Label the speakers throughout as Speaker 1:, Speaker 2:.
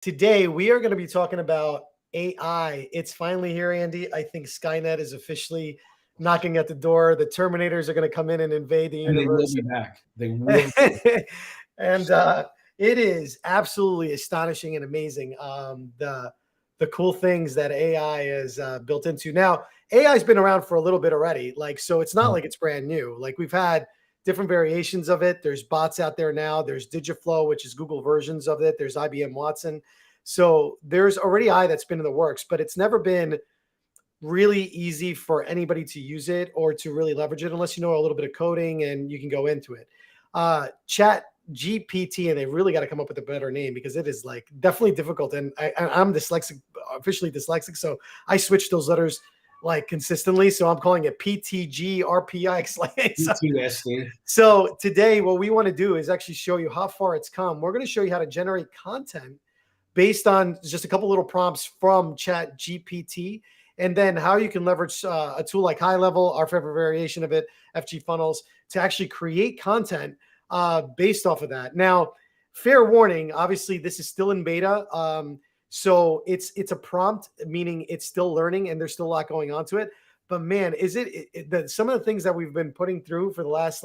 Speaker 1: Today, we are going to be talking about AI. It's finally here, Andy. I think Skynet is officially knocking at the door. The Terminators are going to come in and invade the
Speaker 2: And they will
Speaker 1: universe.
Speaker 2: be back. They will.
Speaker 1: And it is absolutely astonishing and amazing, the cool things that AI is built into. Now, AI has been around for a little bit already. So it's not like it's brand new. Like, we've had different variations of it. There's bots out there now. There's Digiflow, which is Google versions of it. There's IBM Watson. So there's already AI that's been in the works, but it's never been really easy for anybody to use it or to really leverage it unless you know a little bit of coding and you can go into it. Chat GPT, and they really got to come up with a better name because it is like definitely difficult. And I'm dyslexic, officially dyslexic, so I switch those letters like consistently. So I'm calling it PTG RPX.
Speaker 2: PTSD.
Speaker 1: So today, what we want to do is actually show you how far it's come. We're going to show you how to generate content based on just a couple little prompts from Chat GPT, and then how you can leverage a tool like Highlevel, our favorite variation of it, FG Funnels, to actually create content based off of that. Now, fair warning, obviously this is still in beta. So it's a prompt, meaning it's still learning and there's still a lot going on to it. But man, some of the things that we've been putting through for the last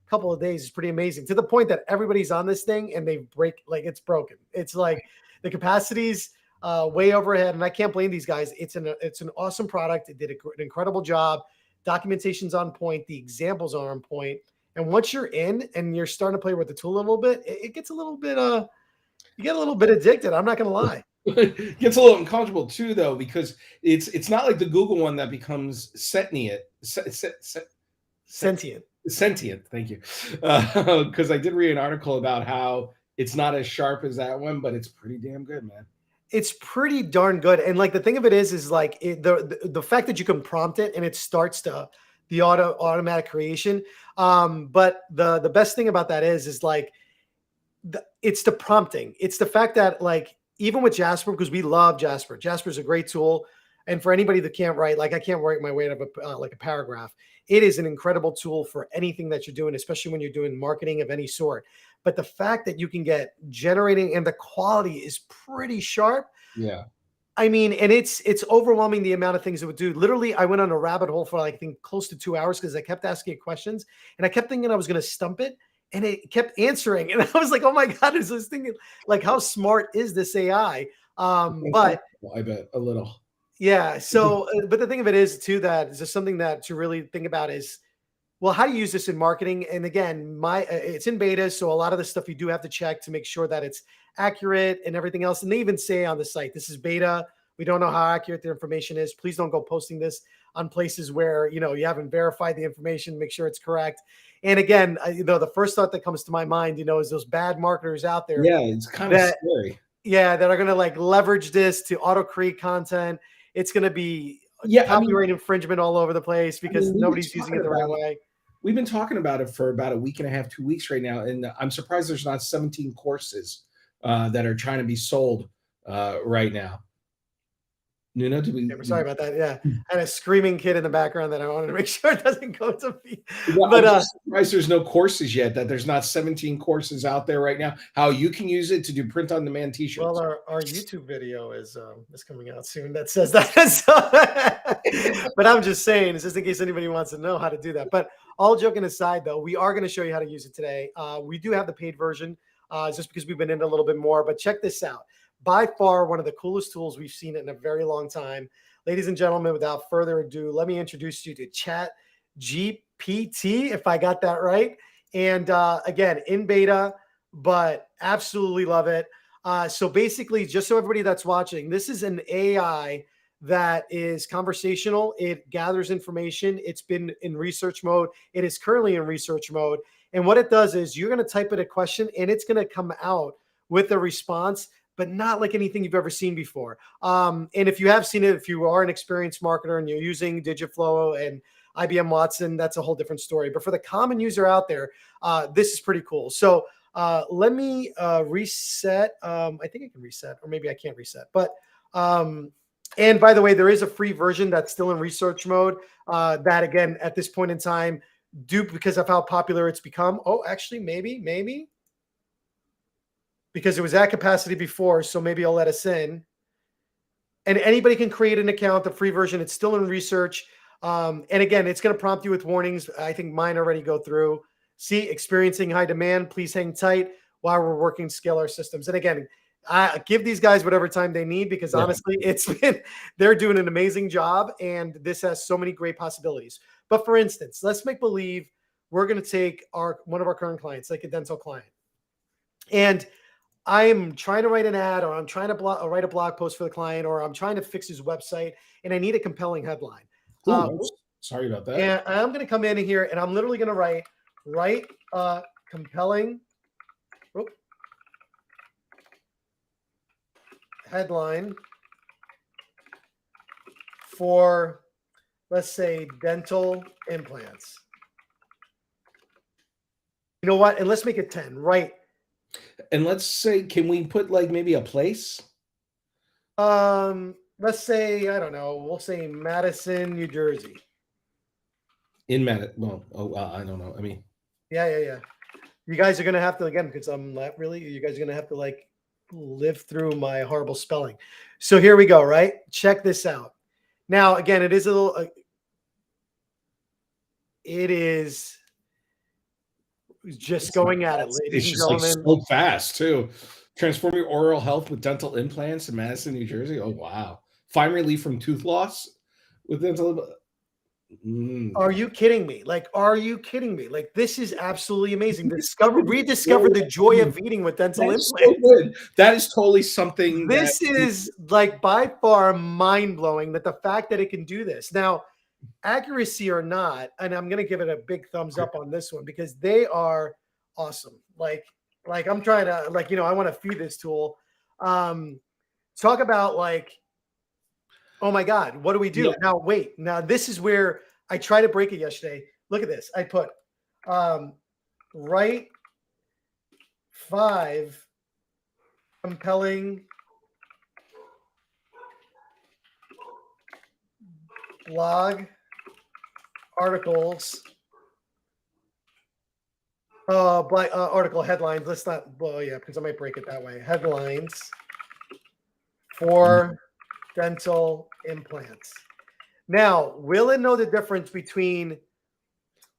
Speaker 1: couple of days is pretty amazing, to the point that everybody's on this thing and it's broken. It's like the capacities way overhead, and I can't blame these guys. It's an awesome product. It did an incredible job. Documentation's on point. The examples are on point. And once you're in and you're starting to play with the tool a little bit, it gets a little bit you get a little bit addicted. I'm not going to lie.
Speaker 2: It gets a little uncomfortable too, though, because it's not like the Google one that becomes sentient. Sentient. Thank you. Because I did read an article about how it's not as sharp as that one, but it's pretty damn good, man.
Speaker 1: It's pretty darn good. And like the thing of it is like the fact that you can prompt it and it starts the automatic creation. But the best thing about that is like it's the prompting. It's the fact that like even with Jasper, because we love Jasper. Jasper's a great tool. And for anybody that can't write, like I can't write my way out of a paragraph. It is an incredible tool for anything that you're doing, especially when you're doing marketing of any sort. But the fact that you can get generating and the quality is pretty sharp.
Speaker 2: Yeah.
Speaker 1: I mean, and it's overwhelming the amount of things it would do. Literally, I went on a rabbit hole for I think close to 2 hours because I kept asking it questions and I kept thinking I was going to stump it, and it kept answering. And I was like, oh my God, is this thing like how smart is this AI? But
Speaker 2: I bet a little.
Speaker 1: Yeah. So, but the thing of it is too, that is just something that to really think about is, well, how do you use this in marketing? And again, it's in beta, so a lot of the stuff you do have to check to make sure that it's accurate and everything else. And they even say on the site, this is beta. We don't know how accurate the information is. Please don't go posting this on places where you haven't verified the information. Make sure it's correct. And again, the first thought that comes to my mind, is those bad marketers out there.
Speaker 2: Yeah, it's kind of scary.
Speaker 1: Yeah, that are going to leverage this to auto create content. It's going to be copyright infringement all over the place because nobody's using it the right way.
Speaker 2: We've been talking about it for about a week and a half, 2 weeks right now, and I'm surprised there's not 17 courses that are trying to be sold right now. Nuno,
Speaker 1: sorry about that. Yeah, I had a screaming kid in the background that I wanted to make sure it doesn't go to me.
Speaker 2: Well, but I'm surprised there's no courses yet. That there's not 17 courses out there right now. How you can use it to do print-on-demand T-shirts.
Speaker 1: Well, our YouTube video is coming out soon that says that. But I'm just saying, it's just in case anybody wants to know how to do that. But all joking aside, though, we are going to show you how to use it today. We do have the paid version just because we've been in a little bit more. But check this out. By far, one of the coolest tools we've seen in a very long time. Ladies and gentlemen, without further ado, let me introduce you to ChatGPT, if I got that right. And again, in beta, but absolutely love it. So basically, just so everybody that's watching, this is an AI that is conversational. It gathers information. It's been in research mode. It is currently in research mode. And what it does is you're going to type in a question and it's going to come out with a response, but not like anything you've ever seen before. And if you have seen it, if you are an experienced marketer and you're using Digiflow and IBM Watson, that's a whole different story. But for the common user out there, this is pretty cool. So let me reset. I think I can reset, or maybe I can't reset. But and by the way, there is a free version that's still in research mode. That again, at this point in time, because of how popular it's become. Oh, actually, maybe. because it was at capacity before. So maybe I'll let us in. And anybody can create an account, the free version. It's still in research. And again, it's going to prompt you with warnings. I think mine already go through. See, experiencing high demand. Please hang tight while we're working to scale our systems. And again, I give these guys whatever time they need, because honestly, they're doing an amazing job, and this has so many great possibilities. But for instance, let's make believe we're going to take one of our current clients, like a dental client, and I'm trying to write an ad, or I'm trying to write a blog post for the client, or I'm trying to fix his website, and I need a compelling headline.
Speaker 2: Sorry about that.
Speaker 1: And I'm going to come in here, and I'm literally going to write a compelling headline for, let's say, dental implants. You know what? And let's make it 10, right?
Speaker 2: And let's say, can we put like maybe a place?
Speaker 1: Let's say, I don't know, we'll say Madison, New Jersey.
Speaker 2: In Madison. Well, I don't know. I mean,
Speaker 1: yeah. You guys are gonna have to, again, because I'm not really, you guys are gonna have to like live through my horrible spelling. So here we go, right? Check this out. Now, again, it is a little, it is just going at it, ladies and gentlemen.
Speaker 2: Like so fast too. Transforming oral health with dental implants in Madison, New Jersey. Oh wow! Find relief from tooth loss with dental.
Speaker 1: Are you kidding me? Like, are you kidding me? Like, this is absolutely amazing. Rediscover the joy of eating with dental implants.
Speaker 2: So good. That is totally something.
Speaker 1: This is like by far mind blowing, that the fact that it can do this. Now, accuracy or not, and I'm going to give it a big thumbs up on this one, because they are awesome. Like I'm trying to, like, I want to feed this tool. Talk about like, oh my God, what do we do? Yeah. Now, wait, now this is where I tried to break it yesterday. Look at this. I put, write 5 compelling blog articles, article headlines. Let's not, well, yeah, because I might break it that way. Headlines for dental implants. Now, will it know the difference between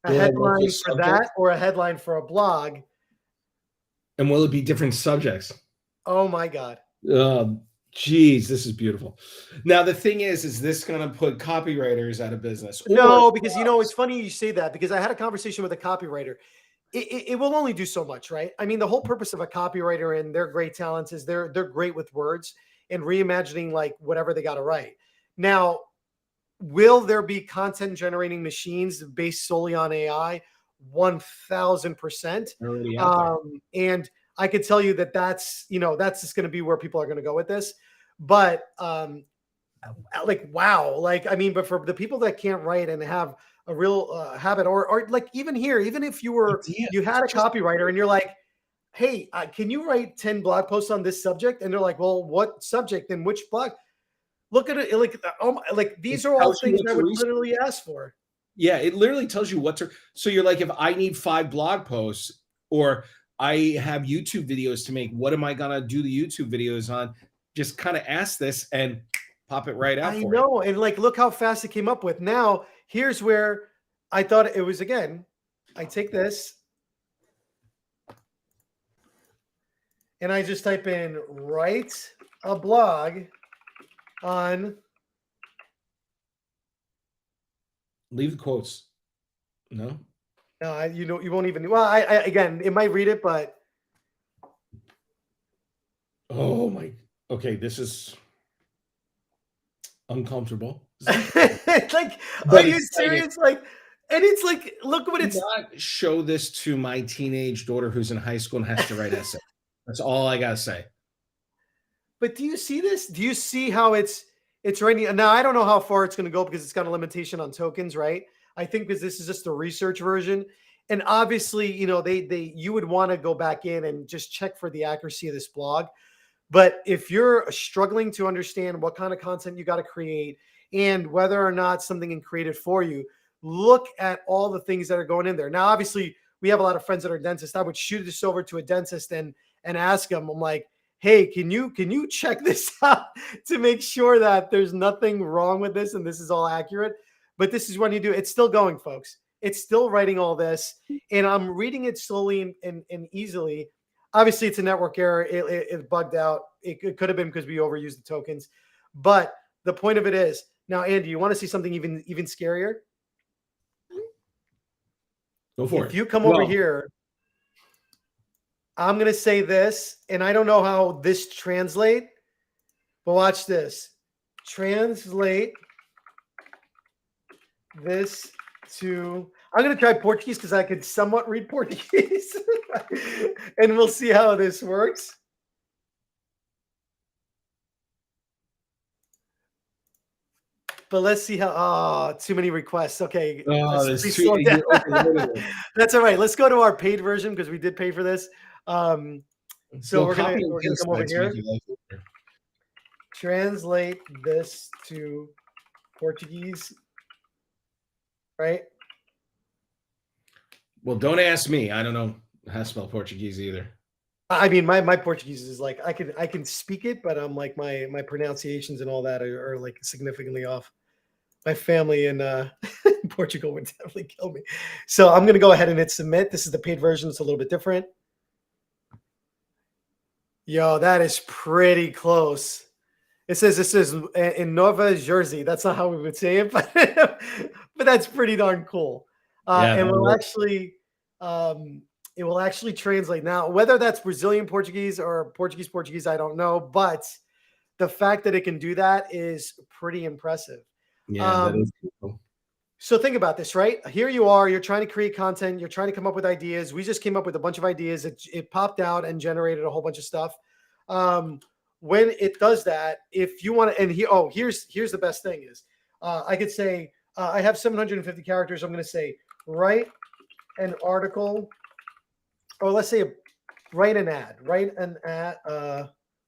Speaker 1: a headline for that or a headline for a blog?
Speaker 2: And will it be different subjects?
Speaker 1: Oh my God.
Speaker 2: Geez, this is beautiful. Now, the thing is this going to put copywriters out of business?
Speaker 1: No, because it's funny you say that, because I had a conversation with a copywriter. It will only do so much, right? I mean, the whole purpose of a copywriter and their great talents is they're great with words and reimagining like whatever they got to write. Now, will there be content generating machines based solely on AI? 1000%. And I could tell you that's just going to be where people are going to go with this. But like, wow. Like, I mean, but for the people that can't write and have a real habit, or like even here, even if you had a copywriter and you're like, hey, can you write 10 blog posts on this subject? And they're like, well, what subject and which blog? Look at it. Like these are all things I would literally ask for.
Speaker 2: Yeah, it literally tells you what to. So you're like, if I need 5 blog posts, or I have YouTube videos to make, what am I gonna do the YouTube videos on? Just kind of ask this and pop it right out.
Speaker 1: I know, and like, look how fast it came up with. Now, here's where I thought it was. Again, I take this and I just type in write a blog on.
Speaker 2: Leave the quotes. No,
Speaker 1: you won't even. Well, I again, it might read it, but
Speaker 2: oh my. Okay, this is uncomfortable.
Speaker 1: Like, are you serious? Like, and it's like, look what it's.
Speaker 2: Not show this to my teenage daughter who's in high school and has to write essays. That's all I gotta say.
Speaker 1: But do you see this? Do you see how it's writing? Now, I don't know how far it's going to go, because it's got a limitation on tokens, right? I think because this is just the research version. And obviously, you would want to go back in and just check for the accuracy of this blog. But if you're struggling to understand what kind of content you got to create and whether or not something is created for you, look at all the things that are going in there. Now, obviously, we have a lot of friends that are dentists. I would shoot this over to a dentist and and ask them. I'm like, hey, can you check this out to make sure that there's nothing wrong with this and this is all accurate? But this is when you do. It's still going, folks. It's still writing all this, and I'm reading it slowly and easily. Obviously, it's a network error. It bugged out. It could have been because we overused the tokens. But the point of it is, now, Andy, you want to see something even scarier?
Speaker 2: Go for it.
Speaker 1: If you come over here, I'm going to say this, and I don't know how this translate, but watch this. Translate this to, I'm going to try Portuguese because I could somewhat read Portuguese, and we'll see how this works. But let's see how, too many requests. Okay. That's all right. Let's go to our paid version because we did pay for this. So we're gonna come over here. Translate this to Portuguese, right?
Speaker 2: Well, don't ask me. I don't know how to spell Portuguese either.
Speaker 1: I mean, my Portuguese is like I can speak it, but I'm like my pronunciations and all that are like significantly off. My family in Portugal would definitely kill me. So I'm gonna go ahead and hit submit. This is the paid version. It's a little bit different. Yo, that is pretty close. It says this is in Nova Jersey. That's not how we would say it, but that's pretty darn cool. And we'll actually it will actually translate. Now, whether that's Brazilian Portuguese or Portuguese, I don't know, but the fact that it can do that is pretty impressive.
Speaker 2: Yeah, that is cool.
Speaker 1: So think about this, right? Here you are, you're trying to create content, you're trying to come up with ideas. We just came up with a bunch of ideas. It popped out and generated a whole bunch of stuff. When it does that, if you want to, and here's the best thing is, I could say, I have 750 characters. I'm going to say, write an article, or let's say, write an ad,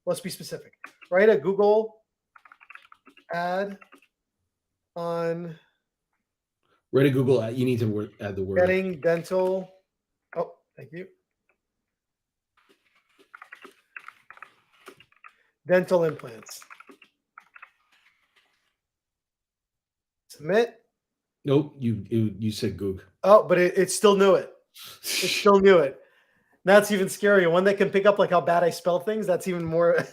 Speaker 1: let's be specific. Write a Google ad on.
Speaker 2: Write a Google ad. You need to add the word.
Speaker 1: Getting dental. Oh, thank you. Dental implants. Submit.
Speaker 2: Nope, you said Goog.
Speaker 1: Oh, but it still knew it. It still knew it. That's even scarier. One that can pick up like how bad I spell things. That's even more.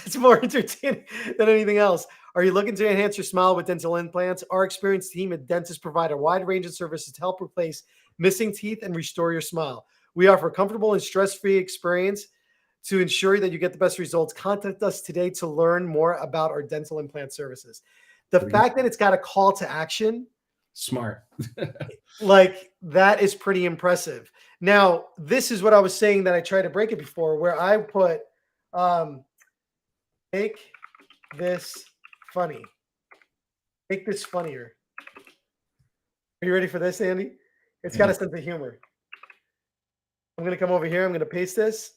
Speaker 1: It's more entertaining than anything else. Are you looking to enhance your smile with dental implants? Our experienced team of dentists provide a wide range of services to help replace missing teeth and restore your smile. We offer a comfortable and stress-free experience to ensure that you get the best results. Contact us today to learn more about our dental implant services. The fact that it's got a call to action.
Speaker 2: Smart.
Speaker 1: Like that is pretty impressive. Now, this is what I was saying that I tried to break it before, where I put make this funny. Make this funnier. Are you ready for this, Andy? It's got a sense of humor. I'm going to come over here. I'm going to paste this.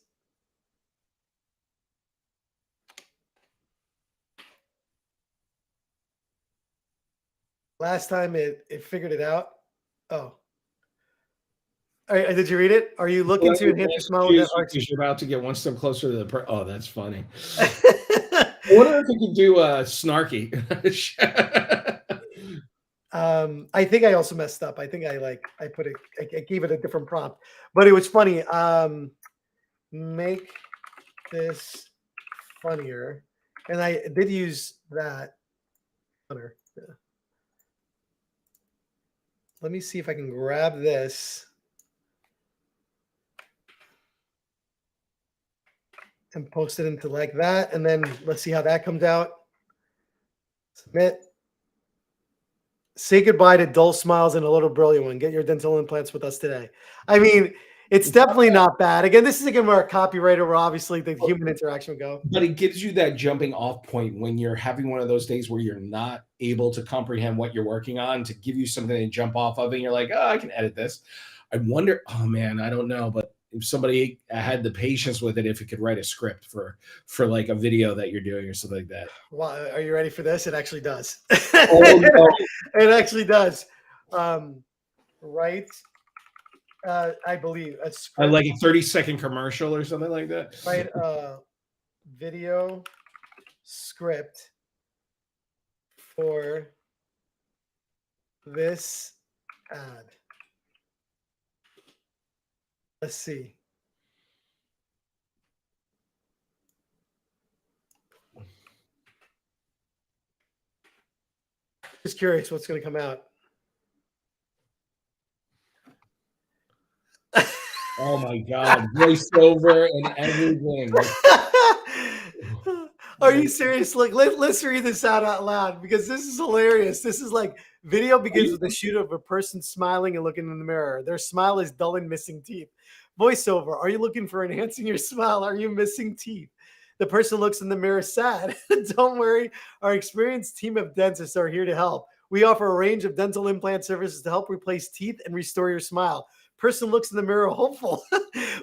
Speaker 1: Last time it figured it out. Oh. All right, did you read it? Are you looking to enhance your smile?
Speaker 2: You're about to get one step closer to the. Oh, that's funny. I wonder if you could do snarky.
Speaker 1: I think I also messed up. I think I gave it a different prompt, but it was funny. Make this funnier, and I did use that. Funner. Yeah. Let me see if I can grab this and post it into like that. And then let's see how that comes out. Submit. Say goodbye to dull smiles and a little brilliant one. Get your dental implants with us today. I mean, it's definitely not bad. Again, this is again where a copywriter, where obviously the human interaction would go.
Speaker 2: But it gives you that jumping off point when you're having one of those days where you're not able to comprehend what you're working on, to give you something to jump off of, and you're like, oh, I can edit this. I wonder, oh man, I don't know, but if somebody had the patience with it, if it could write a script for like a video that you're doing or something like that.
Speaker 1: Well, are you ready for this? It actually does.
Speaker 2: Oh, no.
Speaker 1: It actually does. Write I believe a
Speaker 2: I
Speaker 1: script,
Speaker 2: like a 30-second commercial or something like that.
Speaker 1: right? Video script for this ad. Let's see. Just curious what's going to come out.
Speaker 2: Oh my God, voiceover and everything.
Speaker 1: Are you serious? Like, let's read this out loud because this is hilarious. This is like video begins with a shoot of a person smiling and looking in the mirror. Their smile is dull and missing teeth. Voiceover. Are you looking for enhancing your smile? Are you missing teeth? The person looks in the mirror sad. Don't worry. Our experienced team of dentists are here to help. We offer a range of dental implant services to help replace teeth and restore your smile. Person looks in the mirror hopeful.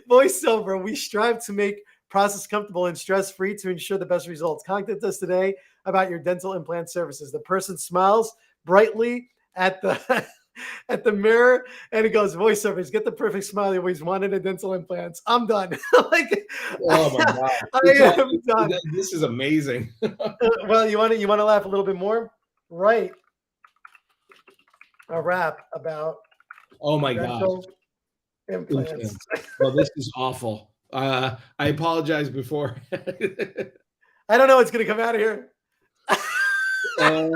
Speaker 1: Voiceover. We strive to make process comfortable and stress-free to ensure the best results. Contact us today about your dental implant services. The person smiles brightly at the at the mirror and it goes, voiceovers, get the perfect smile you always wanted in dental implants. I'm done. Like,
Speaker 2: Oh my God,
Speaker 1: I am done.
Speaker 2: this is amazing.
Speaker 1: Well, you want to laugh a little bit more? Write a rap about
Speaker 2: Oh my God.
Speaker 1: dental implants.
Speaker 2: Well, this is awful. I apologize before.
Speaker 1: I don't know what's going to come out of here.
Speaker 2: Oh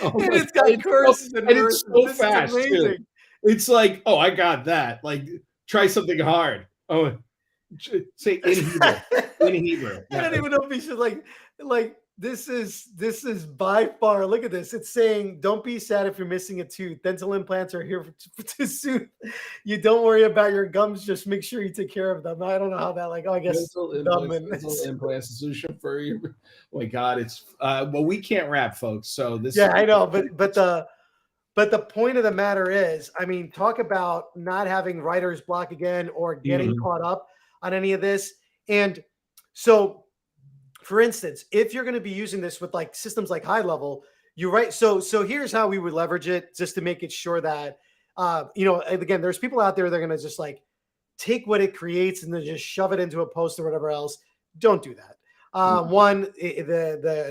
Speaker 1: And
Speaker 2: my
Speaker 1: it's got
Speaker 2: God,
Speaker 1: curses and
Speaker 2: it's so
Speaker 1: this
Speaker 2: fast
Speaker 1: is
Speaker 2: too.
Speaker 1: amazing.
Speaker 2: It's like, oh, I got that. Like, try something hard. Oh, say in Hebrew. In Hebrew.
Speaker 1: I don't even know if we should like this is by far. Look at this. It's saying, "Don't be sad if you're missing a tooth. Dental implants are here to soothe. You don't worry about your gums. Just make sure you take care of them." I don't know how that. Like, oh, I guess
Speaker 2: Dental implants solution for you. Oh my God, it's well, we can't rap, folks. So this.
Speaker 1: Yeah, I know, but the point of the matter is, I mean, talk about not having writer's block again or getting caught up on any of this. And so, for instance, if you're going to be using this with like systems like Highlevel, you write. So here's how we would leverage it just to make it sure that, and again, there's people out there that are going to just like take what it creates and then just shove it into a post or whatever else. Don't do that.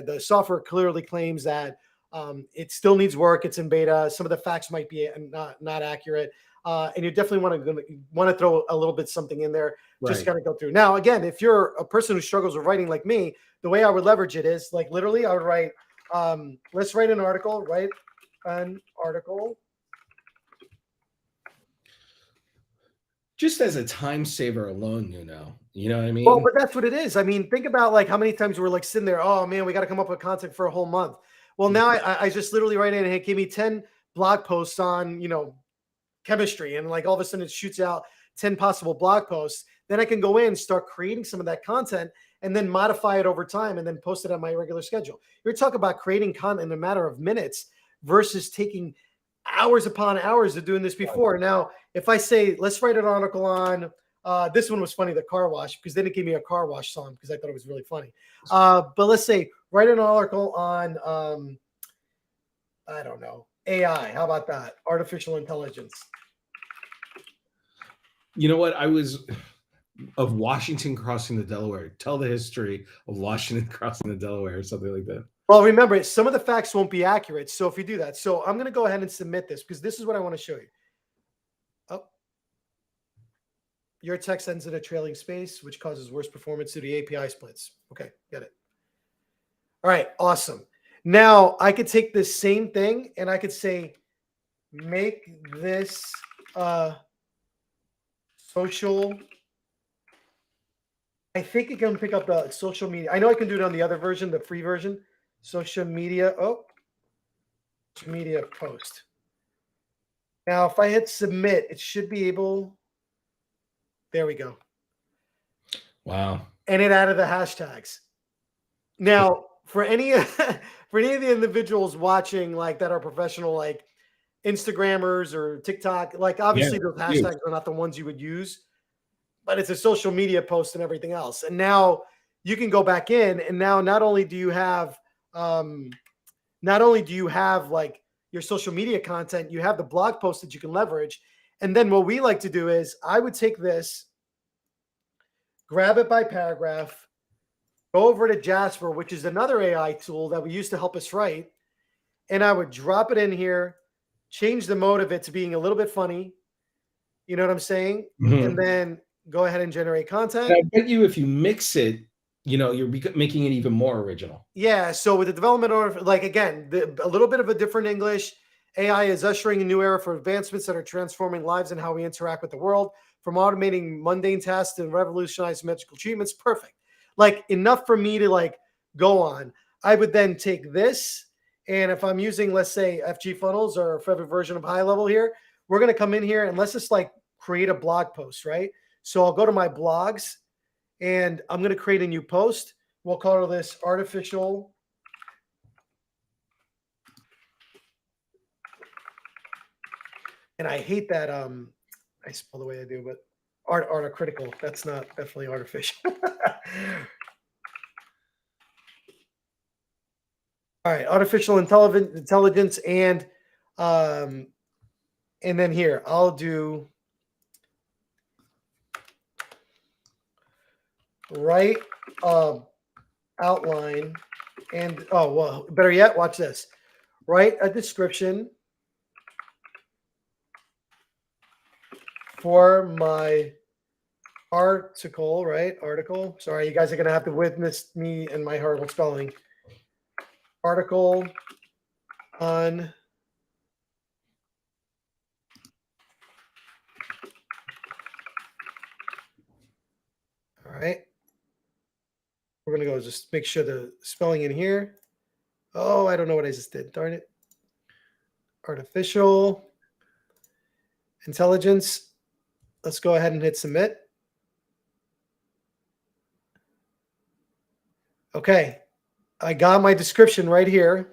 Speaker 1: The software clearly claims that it still needs work. It's in beta. Some of the facts might be not accurate. And you definitely want to throw a little bit something in there. Just got to go through. Now, again, if you're a person who struggles with writing like me, the way I would leverage it is like literally I would write, let's write an article, write an article.
Speaker 2: Just as a time saver alone, you know what I mean?
Speaker 1: Well, but that's what it is. I mean, think about like how many times we're like sitting there, oh man, we got to come up with content for a whole month. Well, now I just literally write in, hey, give me 10 blog posts on, chemistry. And like all of a sudden it shoots out 10 possible blog posts. Then I can go in, start creating some of that content and then modify it over time and then post it on my regular schedule. You're talking about creating content in a matter of minutes versus taking hours upon hours of doing this before. Now, if I say, let's write an article on, this one was funny, the car wash, because then it gave me a car wash song because I thought it was really funny. But let's say, write an article on, I don't know, AI. How about that? Artificial intelligence.
Speaker 2: You know what? I was of Washington crossing the Delaware. Tell the history of Washington crossing the Delaware or something like that.
Speaker 1: Well, remember, some of the facts won't be accurate. So if you do that, so I'm going to go ahead and submit this because this is what I want to show you. Oh, your text ends in a trailing space, which causes worse performance due to API splits. Okay, get it. All right, awesome. Now I could take this same thing and I could say, make this social. I think it can pick up the social media. I know I can do it on the other version, the free version. Social media. Oh, social media post. Now, if I hit submit, it should be able. There we go.
Speaker 2: Wow.
Speaker 1: And it added the hashtags. Now, for any of the individuals watching like that are professional, like Instagrammers or TikTok, like obviously those hashtags are not the ones you would use, but it's a social media post and everything else. And now you can go back in and now not only do you have like your social media content, you have the blog post that you can leverage. And then what we like to do is I would take this, grab it by paragraph, go over to Jasper, which is another AI tool that we use to help us write. And I would drop it in here, change the mode of it to being a little bit funny. You know what I'm saying?
Speaker 2: Mhm.
Speaker 1: And then go ahead and generate content.
Speaker 2: And I bet you if you mix it, you know, you're making it even more original.
Speaker 1: Yeah. So with the development order, like again, a little bit of a different English. AI is ushering a new era for advancements that are transforming lives and how we interact with the world, from automating mundane tasks and revolutionizing medical treatments. Perfect. Like enough for me to like go on. I would then take this, and if I'm using, let's say, FG funnels or favorite version of Highlevel here, we're going to come in here and let's just like create a blog post, right? So I'll go to my blogs and I'm going to create a new post. We'll call this artificial and I hate that I spell the way I do, but articritical. That's not definitely artificial. All right, artificial intelligence and then here I'll do write outline and well, better yet, watch this. Write a description for my article, right? Article. Sorry, you guys are gonna have to witness me and my horrible spelling. Article on all right. We're gonna go just make sure the spelling in here. Oh, I don't know what I just did. Darn it. Artificial intelligence. Let's go ahead and hit submit. Okay. I got my description right here.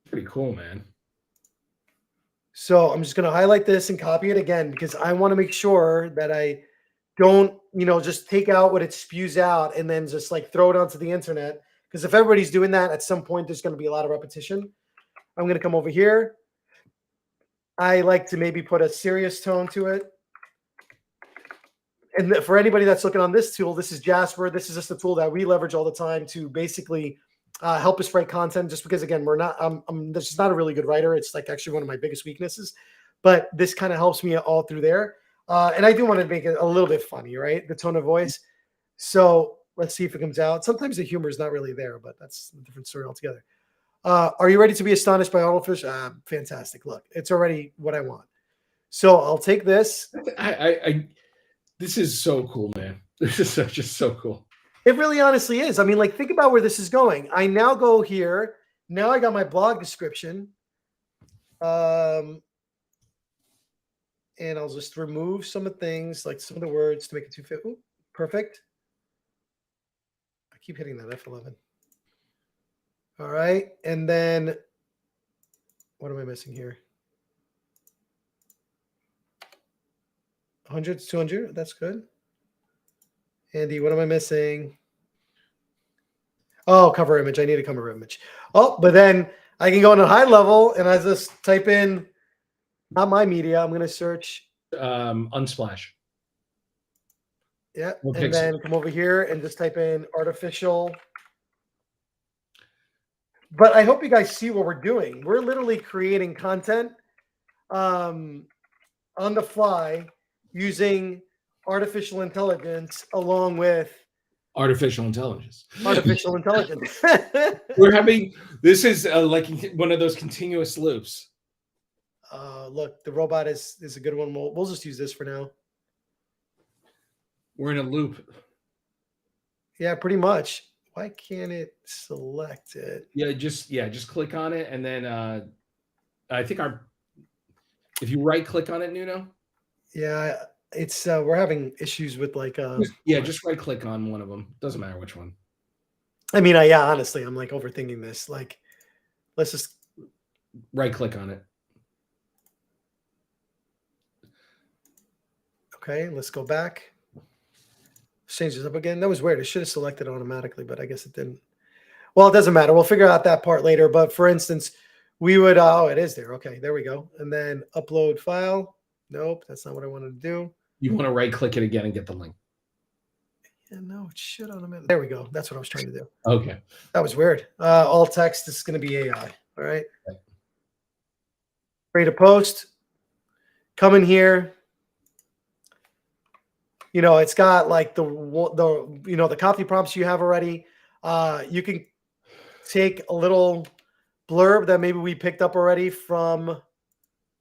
Speaker 2: Pretty cool, man.
Speaker 1: So I'm just going to highlight this and copy it again because I want to make sure that I don't, just take out what it spews out and then just like throw it onto the internet. Because if everybody's doing that, at some point, there's going to be a lot of repetition. I'm going to come over here. I like to maybe put a serious tone to it. And for anybody that's looking on this tool, this is Jasper. This is just a tool that we leverage all the time to basically help us write content. Just because, again, I'm just not a really good writer. It's like actually one of my biggest weaknesses. But this kind of helps me all through there. And I do want to make it a little bit funny, right? The tone of voice. So let's see if it comes out. Sometimes the humor is not really there, but that's a different story altogether. Are you ready to be astonished by autofish? Fantastic. Look, it's already what I want. So I'll take this.
Speaker 2: This is so cool, man. This is just so cool.
Speaker 1: It really honestly is. I mean, like, think about where this is going. I now go here. Now I got my blog description. And I'll just remove some of the things, like some of the words to make it too fit. Ooh, perfect. I keep hitting that F11. All right. And then what am I missing here? 100 to 200. That's good. Andy, what am I missing? Oh, cover image. I need a cover image. Oh, but then I can go into Highlevel and I just type in not my media. I'm going to search
Speaker 2: Unsplash.
Speaker 1: Yeah. And then come over here and just type in artificial. But I hope you guys see what we're doing. We're literally creating content on the fly using artificial intelligence along with
Speaker 2: artificial intelligence.
Speaker 1: Artificial intelligence.
Speaker 2: We're having this is like one of those continuous loops.
Speaker 1: Look, the robot is a good one. We'll just use this for now.
Speaker 2: We're in a loop.
Speaker 1: Yeah, pretty much. Why can't it select it?
Speaker 2: Yeah, just click on it, and then I think if you right click on it, Nuno.
Speaker 1: Yeah, it's we're having issues with like
Speaker 2: just right click on one of them. Doesn't matter which one.
Speaker 1: I mean, yeah, honestly, I'm like overthinking this. Like, let's just
Speaker 2: right click on it.
Speaker 1: Okay, let's go back. Change this up again. That was weird. It should have selected automatically, but I guess it didn't. Well, it doesn't matter. We'll figure out that part later. But for instance, we would, oh, it is there. Okay, there we go. And then upload file. Nope, that's not what I wanted to do.
Speaker 2: You want to right click it again and get the link.
Speaker 1: Yeah, no, it should automatically. There we go. That's what I was trying to do.
Speaker 2: Okay.
Speaker 1: That was weird. All text is going to be AI. All right. Create a post. Come in here. You know, it's got like the copy prompts you have already. You can take a little blurb that maybe we picked up already from,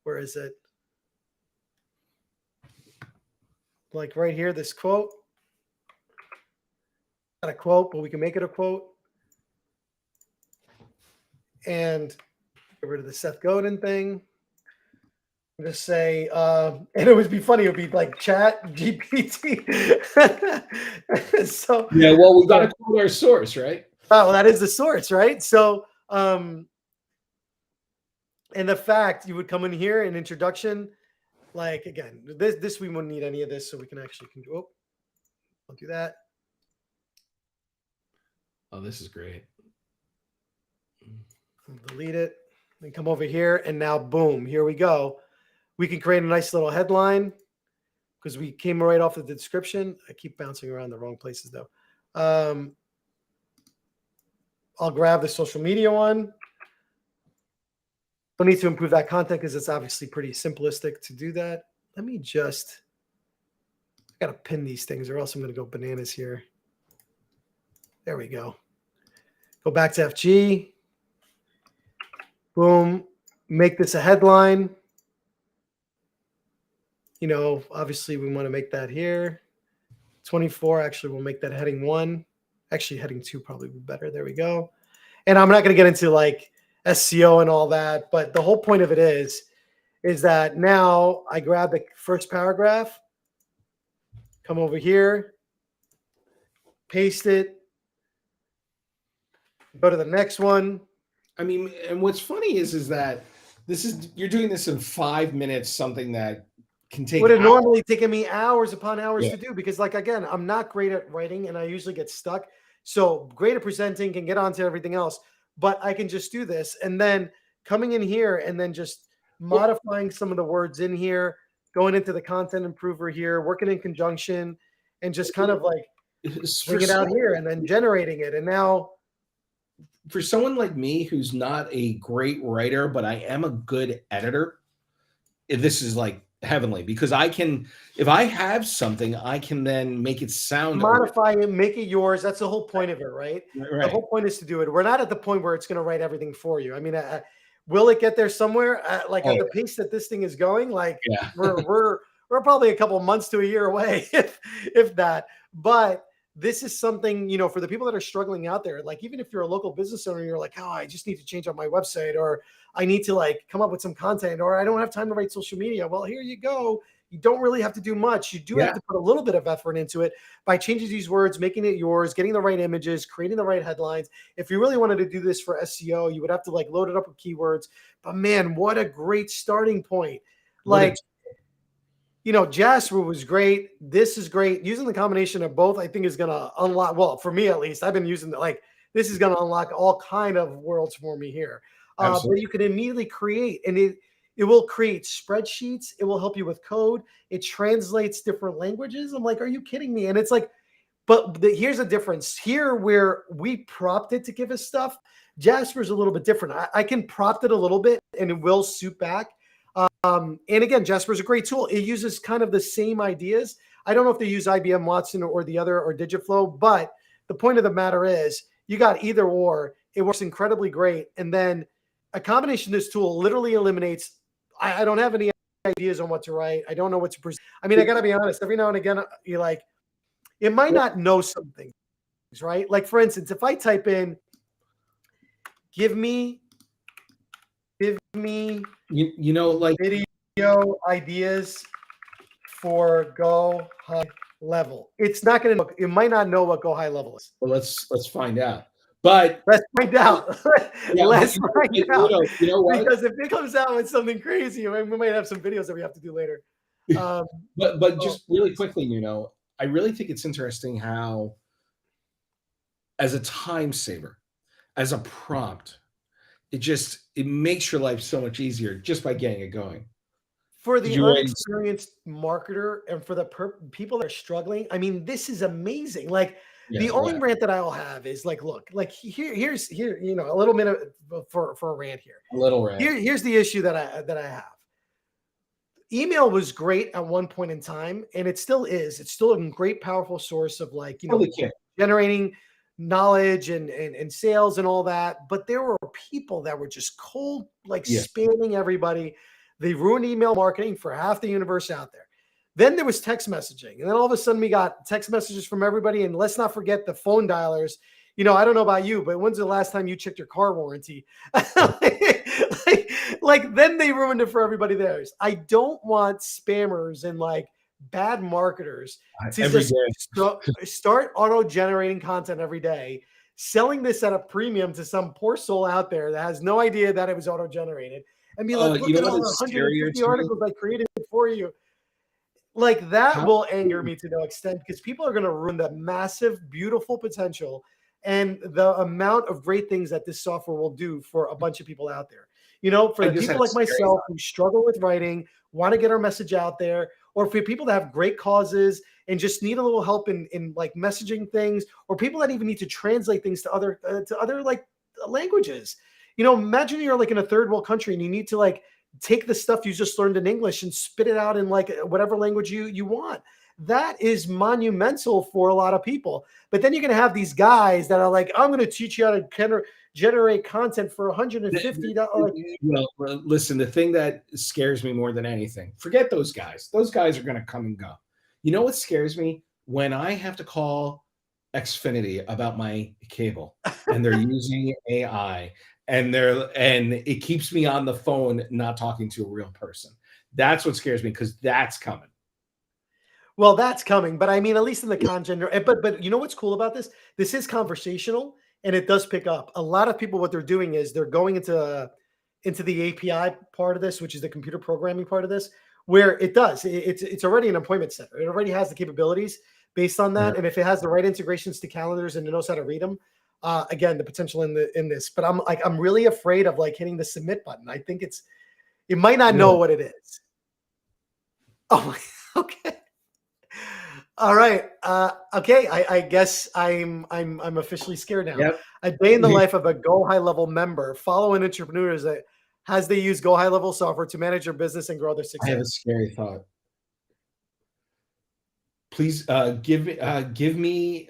Speaker 1: where is it? Like right here, this quote. Not a quote, but we can make it a quote. And get rid of the Seth Godin thing. Just say, and it would be funny. It would be like ChatGPT. So
Speaker 2: yeah, well, we got to quote our source, right?
Speaker 1: Well, that is the source, right? So, and the fact you would come in here in introduction, like again, this we wouldn't need any of this, so we can actually don't do that.
Speaker 2: Oh, this is great.
Speaker 1: Delete it and come over here, and now boom, here we go. We can create a nice little headline because we came right off of the description. I keep bouncing around the wrong places though. I'll grab the social media one. Don't need to improve that content because it's obviously pretty simplistic to do that. Let me just, I gotta pin these things or else I'm gonna go bananas here. There we go. Go back to FG. Boom. Make this a headline. You know, obviously we want to make that here. 24, actually, we'll make that heading 1. Actually, heading 2 probably would be better. There we go. And I'm not going to get into like SEO and all that, but the whole point of it is that now I grab the first paragraph, come over here, paste it, go to the next one.
Speaker 2: I mean, and what's funny is that you're doing this in 5 minutes, something that can take
Speaker 1: would have normally taken me hours upon hours
Speaker 2: Yeah.
Speaker 1: to do, because like, again, I'm not great at writing and I usually get stuck. So great at presenting, can get onto everything else, but I can just do this. And then coming in here and then just modifying some of the words in here, going into the content improver here, working in conjunction, and just kind of like bring it out here and then generating it. And now
Speaker 2: for someone like me who's not a great writer, but I am a good editor, this is like heavenly, because I can, if I have something, I can then make it sound,
Speaker 1: modify it, make it yours. That's the whole point of it, right?
Speaker 2: right.
Speaker 1: The whole point is to do it. We're not at the point where it's going to write everything for you. I mean, will it get there somewhere? Like at the pace that this thing is going, like we're probably a couple months to a year away, if that. But this is something, you know, for the people that are struggling out there, like even if you're a local business owner, you're like, oh, I just need to change up my website, or I need to like come up with some content, or I don't have time to write social media. Well, here you go. You don't really have to do much. You do have to put a little bit of effort into it by changing these words, making it yours, getting the right images, creating the right headlines. If you really wanted to do this for SEO, you would have to like load it up with keywords. But man, what a great starting point. Like, you know, Jasper was great. This is great. Using the combination of both, I think, is going to unlock, well, for me at least, I've been using like, this is going to unlock all kind of worlds for me here. But you can immediately create, and it will create spreadsheets. It will help you with code. It translates different languages. I'm like, are you kidding me? And it's like, but here's a difference. Here, where we propped it to give us stuff, Jasper's a little bit different. I can prompt it a little bit, and it will suit back. And again, Jasper is a great tool. It uses kind of the same ideas. I don't know if they use IBM Watson or the other, or Digiflow, but the point of the matter is you got either or. It works incredibly great. And then a combination of this tool literally eliminates, I don't have any ideas on what to write. I don't know what to present. I mean, I got to be honest, every now and again, you're like, it might not know some things, right? Like, for instance, if I type in, give me,
Speaker 2: you know, like
Speaker 1: video ideas for Gohighlevel. It's not going to know. It might not know what Gohighlevel is.
Speaker 2: Well, let's find out. But
Speaker 1: let's find out. Let's find out.
Speaker 2: You know what?
Speaker 1: Because if it comes out with something crazy, we might have some videos that we have to do later.
Speaker 2: But just really quickly, you know, I really think it's interesting how, as a time saver, as a prompt, it makes your life so much easier just by getting it going.
Speaker 1: For
Speaker 2: to
Speaker 1: the
Speaker 2: join.
Speaker 1: unexperienced marketer and for the people that are struggling, I mean, this is amazing. Like
Speaker 2: Yeah,
Speaker 1: the
Speaker 2: go
Speaker 1: only
Speaker 2: ahead.
Speaker 1: rant that I'll have is like, look, like here's you know, a little minute for a rant here.
Speaker 2: A little rant.
Speaker 1: Here's the issue that I have. Email was great at one point in time, and it still is. It's still a great, powerful source of like, you know,
Speaker 2: Totally kidding.
Speaker 1: generating knowledge and sales and all that. But there were people that were just cold, like
Speaker 2: Yeah.
Speaker 1: spamming everybody. They ruined email marketing for half the universe out there. Then there was text messaging. And then all of a sudden we got text messages from everybody. And let's not forget the phone dialers. You know, I don't know about you, but when's the last time you checked your car warranty? like then they ruined it for everybody theirs. I don't want spammers and like bad marketers to
Speaker 2: Every
Speaker 1: just
Speaker 2: day.
Speaker 1: start auto-generating content every day, selling this at a premium to some poor soul out there that has no idea that it was auto-generated and be like,
Speaker 2: You
Speaker 1: look
Speaker 2: know
Speaker 1: at
Speaker 2: what
Speaker 1: all the
Speaker 2: is scarier
Speaker 1: 150
Speaker 2: to me?
Speaker 1: articles I created for you. Like that
Speaker 2: How
Speaker 1: will anger me to no extent because people are going to ruin the massive, beautiful potential and the amount of great things that this software will do for a bunch of people out there. You know, for
Speaker 2: I
Speaker 1: the
Speaker 2: just had
Speaker 1: people
Speaker 2: a
Speaker 1: like
Speaker 2: scary
Speaker 1: myself
Speaker 2: thought.
Speaker 1: who struggle with writing, want to get our message out there, or for people that have great causes and just need a little help in like messaging things, or people that even need to translate things to other like languages. You know, imagine you're like in a third world country and you need to like take the stuff you just learned in English and spit it out in like whatever language you want. That is monumental for a lot of people. But then you're going to have these guys that are like, I'm going to teach you how to generate content for $150.
Speaker 2: Well, listen, the thing that scares me more than anything, forget those guys. Those guys are going to come and go. You know what scares me? When I have to call Xfinity about my cable and they're using AI and it keeps me on the phone not talking to a real person. That's what scares me because that's coming.
Speaker 1: Well, that's coming, but I mean, at least in the content. But you know what's cool about this? This is conversational, and it does pick up. A lot of people, what they're doing is they're going into the API part of this, which is the computer programming part of this, where it does. It's already an appointment setter. It already has the capabilities based on that, and if it has the right integrations to calendars and it knows how to read them, again, the potential in this. But I'm really afraid of like hitting the submit button. I think it might not know
Speaker 2: Really?
Speaker 1: what it is. Oh, okay. All right. Okay. I guess I'm officially scared now.
Speaker 2: Yep.
Speaker 1: A day in the life of a Gohighlevel member. Follow an entrepreneur as they use Gohighlevel software to manage their business and grow their
Speaker 2: I have a
Speaker 1: success.
Speaker 2: scary thought. Please give me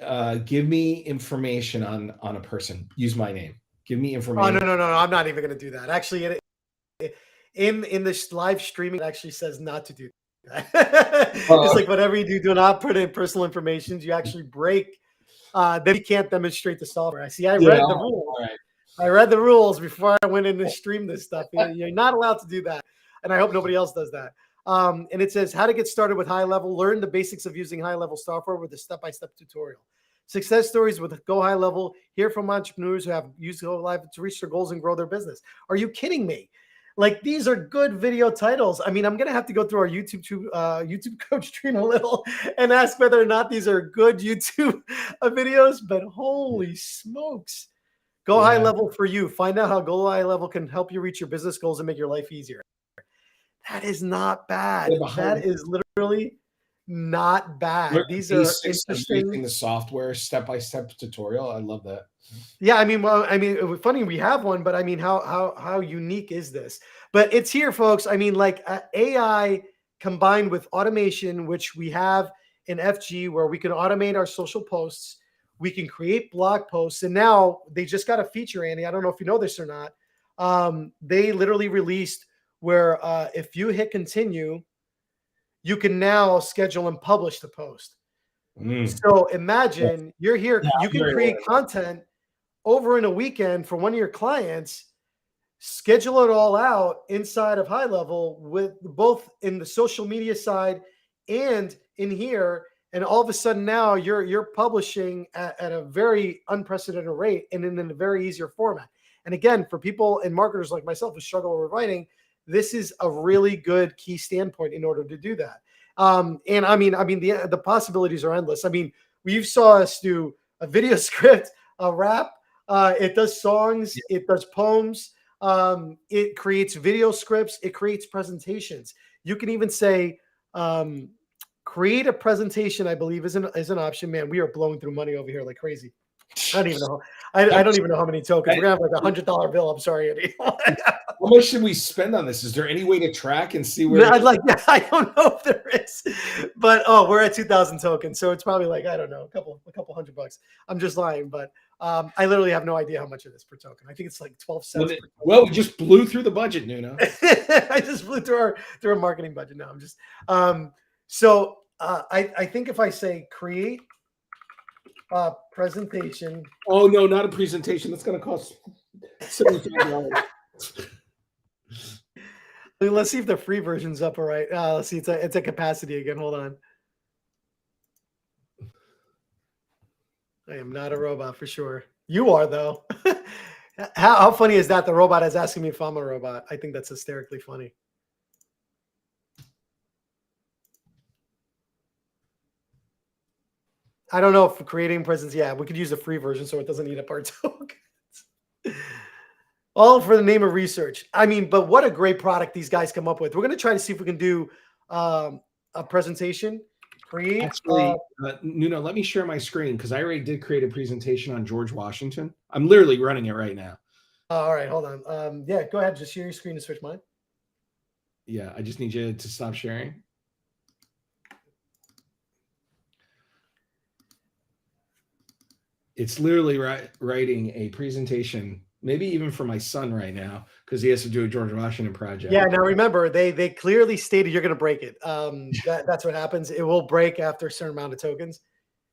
Speaker 2: information on a person. Use my name. Give me
Speaker 1: Oh
Speaker 2: information.
Speaker 1: no! I'm not even going to do that. Actually, in this live streaming, it actually says not to do that. It's like whatever you do not put in personal information. You actually break. Then you can't demonstrate the software. I see. I read the rules.
Speaker 2: All right.
Speaker 1: I read the rules before I went in to stream this stuff. You're not allowed to do that. And I hope nobody else does that. And it says how to get started with Highlevel. Learn the basics of using Highlevel software with a step-by-step tutorial. Success stories with Gohighlevel. Hear from entrepreneurs who have used Gohighlevel to reach their goals and grow their business. Are you kidding me? Like these are good video titles. I mean, I'm gonna have to go through our YouTube coach train a little and ask whether or not these are good YouTube videos. But holy smokes! Gohighlevel for you. Find out how Gohighlevel can help you reach your business goals and make your life easier. That is not bad. That is literally not bad.
Speaker 2: Learn
Speaker 1: These
Speaker 2: the
Speaker 1: are
Speaker 2: basics of using
Speaker 1: interesting.
Speaker 2: the software, step-by-step tutorial. I love that.
Speaker 1: Yeah, I mean, well, I mean, it was funny we have one, but I mean, how unique is this? But it's here, folks. I mean, like AI combined with automation, which we have in FG, where we can automate our social posts, we can create blog posts, and now they just got a feature, Andy. I don't know if you know this or not. They literally released where if you hit continue, you can now schedule and publish the post. So imagine you're here, you can create content over in a weekend for one of your clients, schedule it all out inside of Highlevel with both in the social media side and in here. And all of a sudden now you're publishing at a very unprecedented rate and in a very easier format. And again, for people and marketers like myself who struggle with writing, this is a really good key standpoint in order to do that. And I mean, the possibilities are endless. I mean, you saw us do a video script, a rap. It does songs. It does poems. It creates video scripts. It creates presentations. You can even say, create a presentation, I believe is an option. Man, we are blowing through money over here like crazy. I don't even know. I don't even know how many tokens. We're gonna have like $100 bill. I'm sorry, Eddie.
Speaker 2: How much should we spend on this? Is there any way to track and see where?
Speaker 1: No, I'd like. I don't know if there is, but we're at 2,000 tokens, so it's probably like, I don't know, a couple $100. I'm just lying, but I literally have no idea how much it is per token. I think it's like 12 cents.
Speaker 2: Well, we just blew through the budget, Nuno.
Speaker 1: I just blew through our marketing budget. Now I'm just so I think if I say create a presentation.
Speaker 2: Oh no, not a presentation. That's going to cost $75.
Speaker 1: Let's see if the free version's up. All right. Let's see. It's a capacity again. Hold on. I am not a robot for sure. You are though. How funny is that? The robot is asking me if I'm a robot. I think that's hysterically funny. I don't know if creating presents. Yeah, we could use the free version so it doesn't eat up our tokens. All for the name of research. I mean, but what a great product these guys come up with. We're going to try to see if we can do a presentation. Create.
Speaker 2: Actually, Nuno, let me share my screen because I already did create a presentation on George Washington. I'm literally running it right now.
Speaker 1: All right, hold on. Yeah, go ahead. Just share your screen and switch mine.
Speaker 2: Yeah, I just need you to stop sharing. It's literally writing a presentation, maybe even for my son right now, because he has to do a George Washington project.
Speaker 1: Yeah, now remember, they clearly stated you're going to break it. That's what happens. It will break after a certain amount of tokens.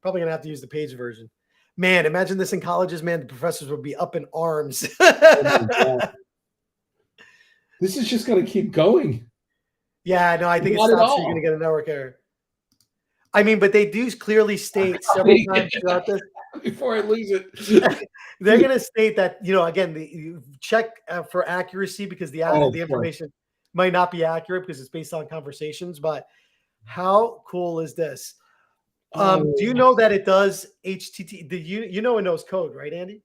Speaker 1: Probably going to have to use the page version. Man, imagine this in colleges, man. The professors would be up in arms.
Speaker 2: Oh this is just going to keep going.
Speaker 1: Yeah, no, I think it stops. You're going to get a network error. I mean, but they do clearly state several times throughout this.
Speaker 2: Before I lose it,
Speaker 1: they're going to state that, again, you check for accuracy because the information might not be accurate because it's based on conversations. But how cool is this? Do you know that it does HTTP? It knows code, right, Andy?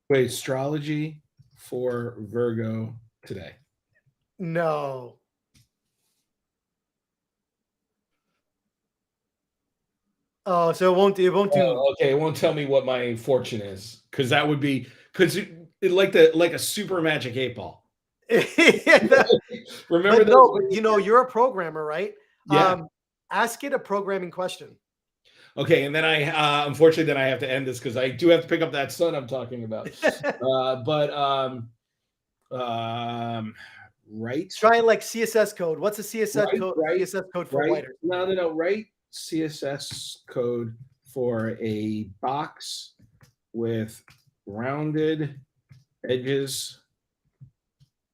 Speaker 2: Wait, astrology for Virgo today.
Speaker 1: No. Oh, so it won't do.
Speaker 2: Okay, it won't tell me what my fortune is because that would be like a super magic 8-ball.
Speaker 1: Remember that? No, you're a programmer, right?
Speaker 2: Yeah.
Speaker 1: Ask it a programming question.
Speaker 2: Okay, and then unfortunately, then I have to end this because I do have to pick up that son I'm talking about. Right.
Speaker 1: Try like CSS code. What's a CSS code? CSS code for writers.
Speaker 2: No. Right. CSS code for a box with rounded edges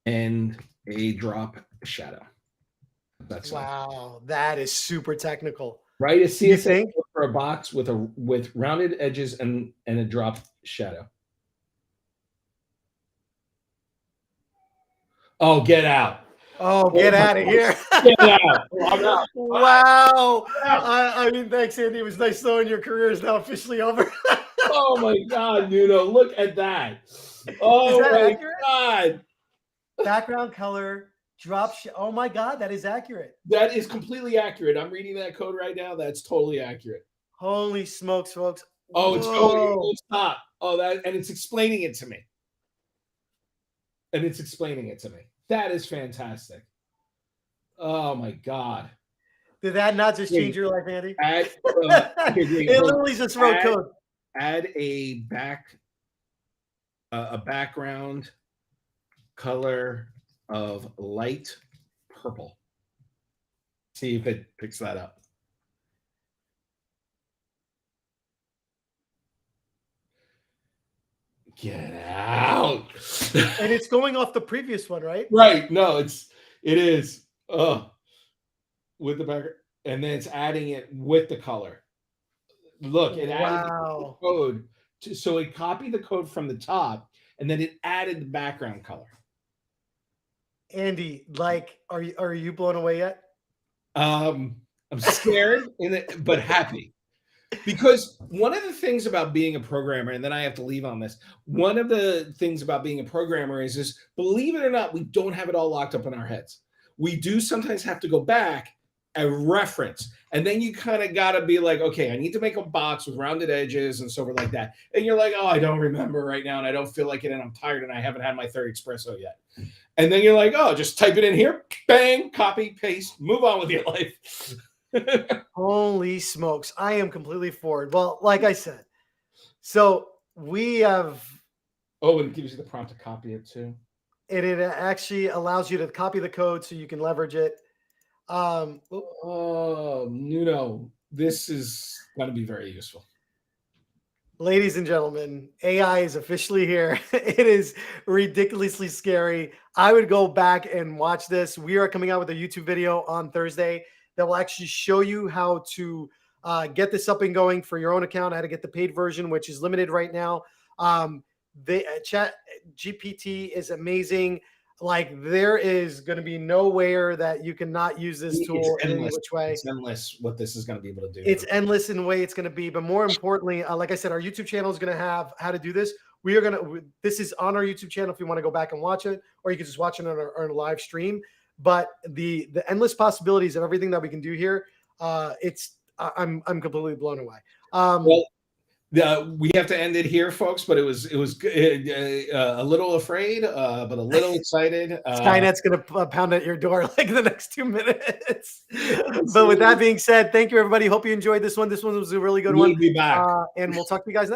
Speaker 2: and a drop shadow.
Speaker 1: Wow, that is super technical.
Speaker 2: Right, a CSS code for a box with rounded edges and a drop shadow. Oh, get out.
Speaker 1: Oh, get out of here.
Speaker 2: Get out. I'm out.
Speaker 1: Wow. I mean, thanks, Andy. It was nice knowing your career is now officially over.
Speaker 2: Oh, my God, Nuno. Look at that. Oh, my God.
Speaker 1: Background color, drop. Oh, my God. That is accurate.
Speaker 2: That is completely accurate. I'm reading that code right now. That's totally accurate.
Speaker 1: Holy smokes, folks.
Speaker 2: Oh, it's going. Stop. Oh, and it's explaining it to me. That is fantastic. Oh my God.
Speaker 1: Did that not just change your life, Andy?
Speaker 2: It
Speaker 1: literally just wrote code.
Speaker 2: Add a background color of light purple. See if it picks that up. Get out.
Speaker 1: And it's going off the previous one, right?
Speaker 2: Right. No, it is. With the background. And then it's adding it with the color. Look, it added the code. So it copied the code from the top and then it added the background color.
Speaker 1: Andy, are you blown away yet?
Speaker 2: I'm scared but happy. Because one of the things about being a programmer, and then I have to leave on this, one of the things about being a programmer is believe it or not, we don't have it all locked up in our heads. we do sometimes have to go back and reference. And then you kind of got to be like, okay, I need to make a box with rounded edges and so forth like that. And you're like, oh, I don't remember right now, and I don't feel like it, and I'm tired, and I haven't had my third espresso yet. And then you're like, oh, just type it in here, bang, copy, paste, move on with your life.
Speaker 1: Holy smokes. I am completely for it. Well, like I said, so we have.
Speaker 2: Oh, and it gives you the prompt to copy it too.
Speaker 1: It actually allows you to copy the code so you can leverage it.
Speaker 2: Oh, Nuno, this is going to be very useful.
Speaker 1: Ladies and gentlemen, AI is officially here. It is ridiculously scary. I would go back and watch this. We are coming out with a YouTube video on Thursday that will actually show you how to get this up and going for your own account, how to get the paid version, which is limited right now. The ChatGPT is amazing. Like, there is going to be nowhere that you cannot use this tool in any which way.
Speaker 2: It's endless what this is going to be able to do.
Speaker 1: It's endless in the way it's going to be. But more importantly, like I said, our YouTube channel is going to have how to do this. We are going to, this is on our YouTube channel if you want to go back and watch it, or you can just watch it on our live stream. But the endless possibilities of everything that we can do here, I'm completely blown away.
Speaker 2: Well, we have to end it here, folks. But it was a little afraid, but a little excited.
Speaker 1: Skynet's going to pound at your door like the next 2 minutes. But with that being said, thank you, everybody. Hope you enjoyed this one. This one was a really good one.
Speaker 2: We'll be back.
Speaker 1: And we'll talk to you guys next.